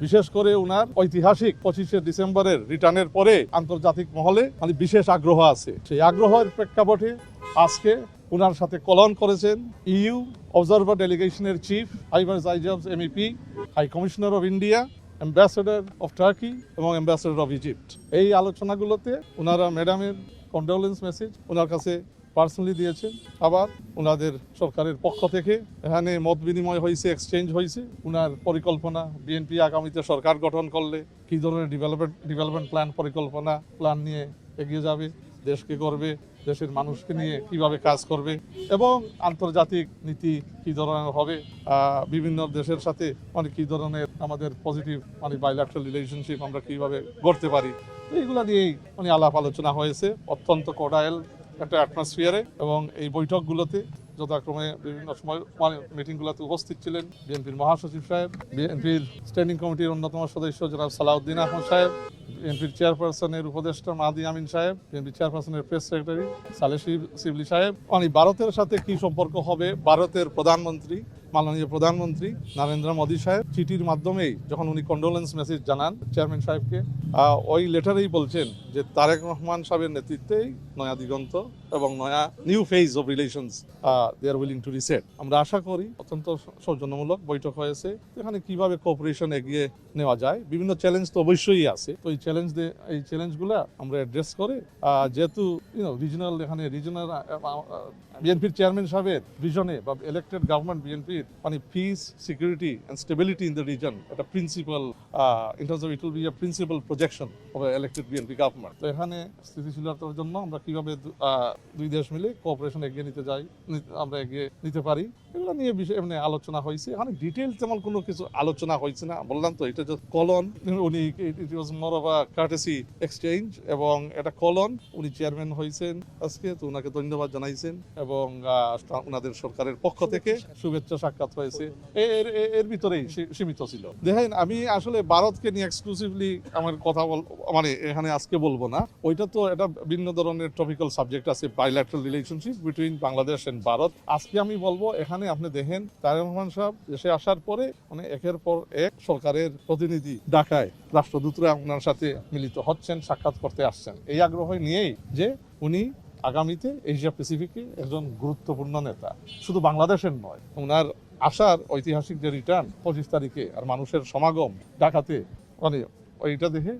বিশেষ করে উনার ঐতিহাসিক 25শে ডিসেম্বরের রিটার্নের পরে আন্তর্জাতিক মহলে মানে বিশেষ আগ্রহ আছে। সেই আগ্রহের প্রেক্ষাপটে আজকে উনার সাথে কলন করেছেন ইউ অবজারভার ডেলিগেশনের chief Ivar Ijabs MEP, high commissioner of India, ambassador of Turkey এবং অ্যাম্বাসেডর অফ ইজিপ্ট। এই আলোচনাগুলোতে ওনারা ম্যাডামের কন্ডোলেন্স মেসেজ ওনার কাছে পার্সোনালি দিয়েছেন। আবার ওনাদের সরকারের পক্ষ থেকে এখানে মত বিনিময় হয়েছে, এক্সচেঞ্জ হয়েছে। ওনার পরিকল্পনা বিএনপি আগামীতে সরকার গঠন করলে কী ধরনের ডেভেলপমেন্ট প্ল্যান নিয়ে এগিয়ে যাবে, দেশকে করবে, দেশের মানুষকে নিয়ে কিভাবে কাজ করবে এবং আন্তর্জাতিক নীতি কী ধরনের হবে, বিভিন্ন দেশের সাথে মানে কী ধরনের আমাদের পজিটিভ মানে বাইল্যাটারাল রিলেশনশিপ আমরা কীভাবে গড়তে পারি, এইগুলো নিয়েই মানে আলাপ আলোচনা হয়েছে অত্যন্ত কোডাইল একটা অ্যাটমসফিয়ারে। এবং এই বৈঠকগুলোতে যথাক্রমে বিভিন্ন সময় মানে মিটিংগুলোতে উপস্থিত ছিলেন বিএনপির মহাসচিব সাহেব, বিএনপির স্ট্যান্ডিং কমিটির অন্যতম সদস্য জনাব সালাউদ্দিন আহমদ সাহেব, বিএনপির চেয়ারপারসনের উপদেষ্টা মাহাদি আমিন সাহেব, বিএনপি চেয়ারপারসনের প্রেস সেক্রেটারি সালেহ শিবলি সাহেব। মানে ভারতের সাথে কি সম্পর্ক হবে, ভারতের প্রধানমন্ত্রী মাননীয় প্রধানমন্ত্রী নরেন্দ্র মোদী সাহেব চিঠির মাধ্যমেই যখন উনি কন্ডোলেন্স মেসেজ জানান চেয়ারম্যান সাহেবকে, ওই লেটারেই বলছেন যে তারেক রহমান সাহেবের নেতৃত্বেই নয়া দিগন্ত এবং নয়া new phase of relations they are willing to reset. আমরা আশা করি অত্যন্ত সৌজন্যমূলক বৈঠক হয়েছে। এখানে কিভাবে কোঅপারেশন এগিয়ে নেওয়া যায়, বিভিন্ন চ্যালেঞ্জ তো অবশ্যই আছে। তো এই চ্যালেঞ্জগুলো আমরা অ্যাড্রেস করে যেহেতু রিজনাল বিএনপির চেয়ারম্যান সাহেবের ভিশনে বা ইলেক্টেড গভর্নমেন্ট বিএনপির মানে peace, security and stability in the region এটা principal in terms of it will be a principal projection of elected BNP government. তো এখানে স্থিতিশীলতার জন্য আমরা কিভাবে দুই দেশ মিলে কোঅপারেশন এগিয়ে আমরা এগিয়ে নিতে পারি, এগুলো নিয়ে বিষয় এমনি আলোচনা হয়েছে। এখানে ডিটেইলস তেমন কোনো কিছু আলোচনা হয়েছে না, বললাম তো এটা যে কলন উনি it was more of a courtesy exchange এবং এটা কলন উনি চেয়ারম্যান হয়েছেন আজকে, তো ওনাকে ধন্যবাদ জানাইছেন এবং ওনাদের সরকারের পক্ষ থেকে শুভেচ্ছা সাক্ষাৎ হয়েছে। এর ভিতরেই সীমিত ছিল। দেখেন, আমি আসলে ভারতকে নিয়ে এক্সক্লুসিভলি আমার কথা মানে এখানে আজকে বলবো না, ওইটা তো এটা ভিন্ন ধরনের টপিক্যাল সাবজেক্ট আছে, bilateral relationship between Bangladesh and Bharat. আজকে আমি বলবো এখানে আপনি দেখেন তারেক রহমান সাহেব দেশে আসার পরে মানে একের পর এক সরকারের প্রতিনিধি ঢাকায় রাষ্ট্রদূতরা ওনার সাথে মিলিত হচ্ছেন, সাক্ষাৎ করতে আসছেন এই আগ্রহ নিয়েই যে উনি আগামীতে এশিয়া প্যাসিফিকে একজন গুরুত্বপূর্ণ নেতা, শুধু বাংলাদেশের নয়। ওনার আসার ঐতিহাসিক যে রিটার্ন 25 তারিখে আর মানুষের সমাগম ঢাকাতে, মানে ওইটা দেখে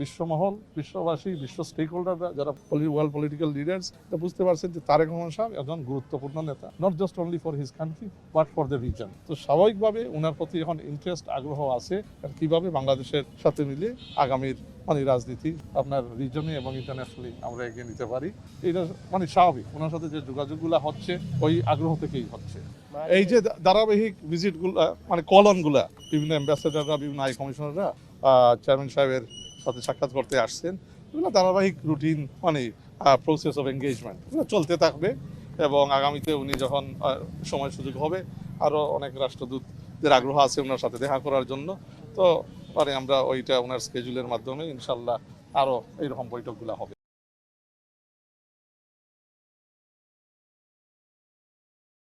বিশ্বমহল, বিশ্ববাসী, বিশ্ব স্টেক হোল্ডাররা যারা ওয়ার্ল্ড পলিটিক্যাল লিডার্স বুঝতে পারছেন যে তারেক রহমান সাহেব একজন গুরুত্বপূর্ণ নেতা, not just only for his country but for the reason. তো স্বাভাবিকভাবে ওনার প্রতি এখন ইন্টারেস্ট, আগ্রহ আছে কিভাবে বাংলাদেশের সাথে মিলে আগামীর মানে রাজনীতি আপনার রিজনে এবং ইন্টারন্যাশনালি আমরা এগিয়ে নিতে পারি। এটা মানে স্বাভাবিক, ওনার সাথে যে যোগাযোগগুলো হচ্ছে ওই আগ্রহ থেকেই হচ্ছে। এই যে ধারাবাহিক ভিজিটগুলা মানে কলনগুলা বিভিন্ন অ্যাম্বাসেডাররা, বিভিন্ন হাই কমিশনাররা চেয়ারম্যান সাহেবের সাথে সাক্ষাৎ করতে আসছেন, এগুলো ধারাবাহিক রুটিন মানে প্রসেস অফ এঙ্গেজমেন্ট চলতে থাকবে এবং আগামীতে উনি যখন সময় সুযোগ হবে আরও অনেক রাষ্ট্রদূতদের আগ্রহ আছে ওনার সাথে দেখা করার জন্য, তো মানে আমরা ওইটা ওনার স্কেজুলের মাধ্যমে ইনশাল্লাহ আরও এইরকম বৈঠকগুলো হবে।